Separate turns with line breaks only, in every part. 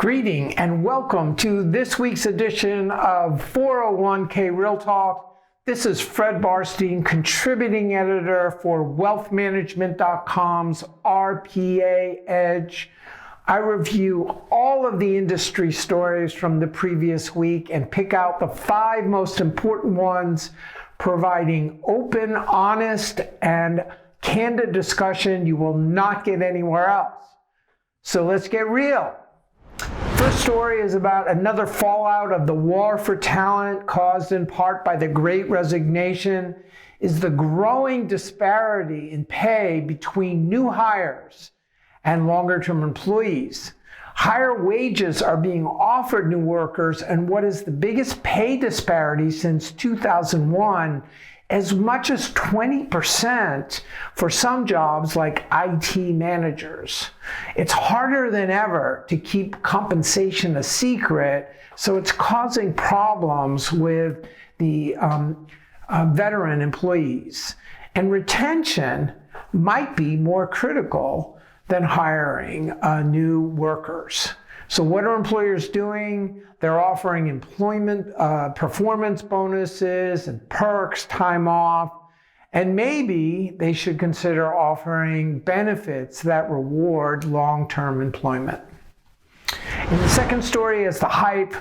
Greeting and welcome to this week's edition of 401k Real Talk. This is Fred Barstein, contributing editor for wealthmanagement.com's RPA Edge. I review all of the industry stories from the previous week and pick out the 5 most important ones, providing open, honest, and candid discussion you will not get anywhere else. So let's get real. First story is about another fallout of the war for talent caused in part by the Great Resignation is the growing disparity in pay between new hires and longer-term employees. Higher wages are being offered new workers, and what is the biggest pay disparity since 2001, as much as 20% for some jobs like IT managers. It's harder than ever to keep compensation a secret, so it's causing problems with the veteran employees. And retention might be more critical than hiring new workers. So what are employers doing? They're offering employment performance bonuses and perks, time off, and maybe they should consider offering benefits that reward long-term employment. And the second story is the hype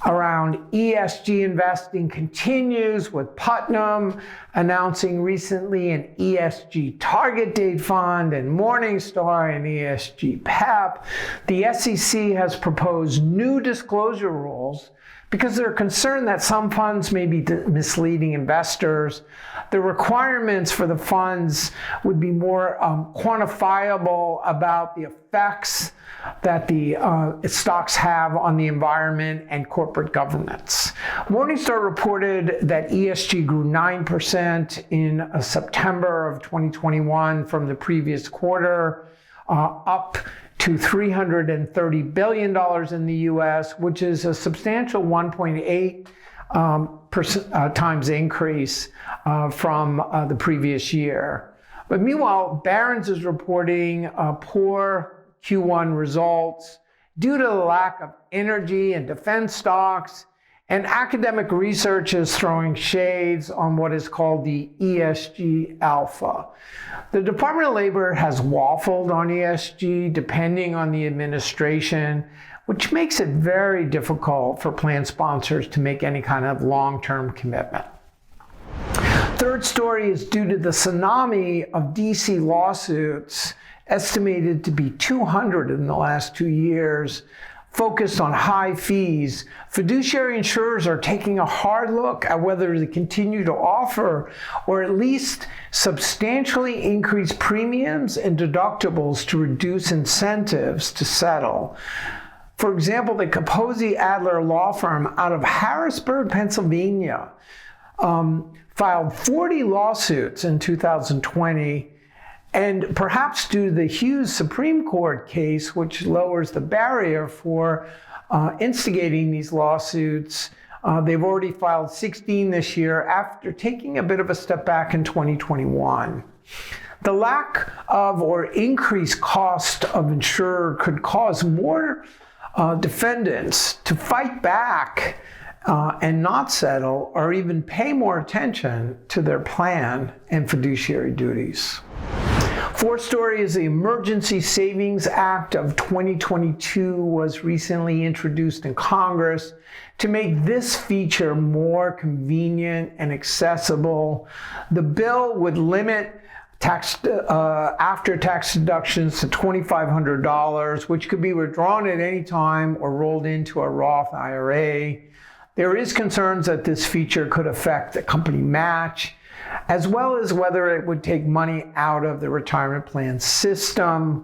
around ESG investing continues, with Putnam announcing recently an ESG target date fund and Morningstar an ESG PEP. The SEC has proposed new disclosure rules because they're concerned that some funds may be misleading investors. The requirements for the funds would be more quantifiable about the effects that the stocks have on the environment and corporate governance. Morningstar reported that ESG grew 9% in September of 2021 from the previous quarter, up to $330 billion in the US, which is a substantial 1.8 times increase from the previous year. But meanwhile, Barron's is reporting poor Q1 results due to the lack of energy and defense stocks, and academic research is throwing shades on what is called the ESG alpha. The Department of Labor has waffled on ESG depending on the administration, which makes it very difficult for plan sponsors to make any kind of long-term commitment. Third story is due to the tsunami of DC lawsuits, estimated to be 200 in the last 2 years, focused on high fees. Fiduciary insurers are taking a hard look at whether to continue to offer or at least substantially increase premiums and deductibles to reduce incentives to settle. For example, the Capozzi Adler law firm out of Harrisburg, Pennsylvania, filed 40 lawsuits in 2020. And perhaps due to the Hughes Supreme Court case, which lowers the barrier for instigating these lawsuits, they've already filed 16 this year after taking a bit of a step back in 2021. The lack of or increased cost of insurer could cause more defendants to fight back and not settle or even pay more attention to their plan and fiduciary duties. Fourth story is the Emergency Savings Act of 2022 was recently introduced in Congress to make this feature more convenient and accessible. The bill would limit after-tax deductions to $2,500, which could be withdrawn at any time or rolled into a Roth IRA. There is concerns that this feature could affect the company match, as well as whether it would take money out of the retirement plan system.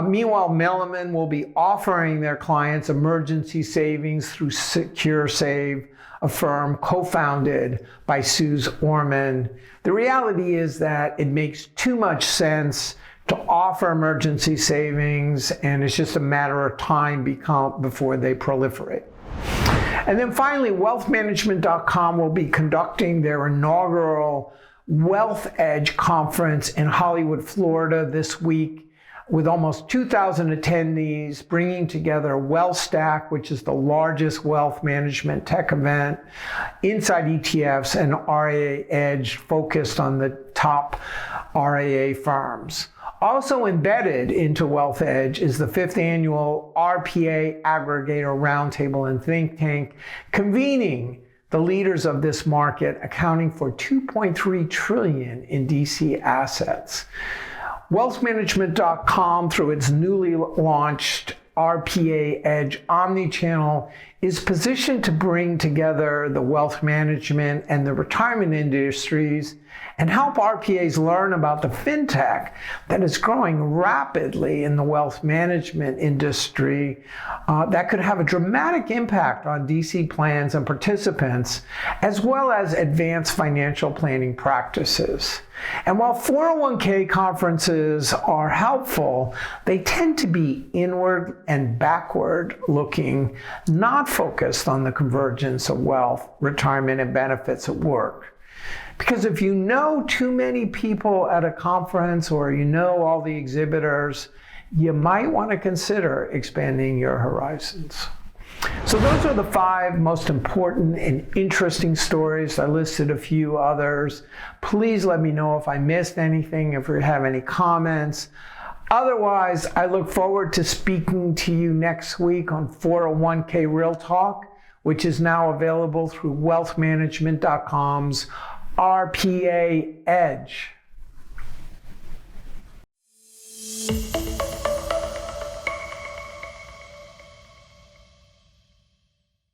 Meanwhile, Milliman will be offering their clients emergency savings through Secure Save, a firm co-founded by Suze Orman. The reality is that it makes too much sense to offer emergency savings, and it's just a matter of time before they proliferate. And then finally, wealthmanagement.com will be conducting their inaugural Wealth Edge conference in Hollywood, Florida this week. with almost 2,000 attendees, bringing together Wealth Stack, which is the largest wealth management tech event, inside ETFs, and RIA Edge, focused on the top RIA firms. Also embedded into Wealth Edge is the 5th annual RPA Aggregator Roundtable and Think Tank, convening the leaders of this market, accounting for $2.3 trillion in DC assets. Wealthmanagement.com, through its newly launched RPA Edge omnichannel, is positioned to bring together the wealth management and the retirement industries and help RPAs learn about the fintech that is growing rapidly in the wealth management industry that could have a dramatic impact on DC plans and participants, as well as advanced financial planning practices. And while 401k conferences are helpful, they tend to be inward and backward looking, not focused on the convergence of wealth, retirement, and benefits at work. Because if you know too many people at a conference, or you know all the exhibitors, you might want to consider expanding your horizons. So those are the 5 most important and interesting stories. I listed a few others. Please let me know if I missed anything, if you have any comments. Otherwise, I look forward to speaking to you next week on 401k Real Talk, which is now available through wealthmanagement.com's RPA Edge.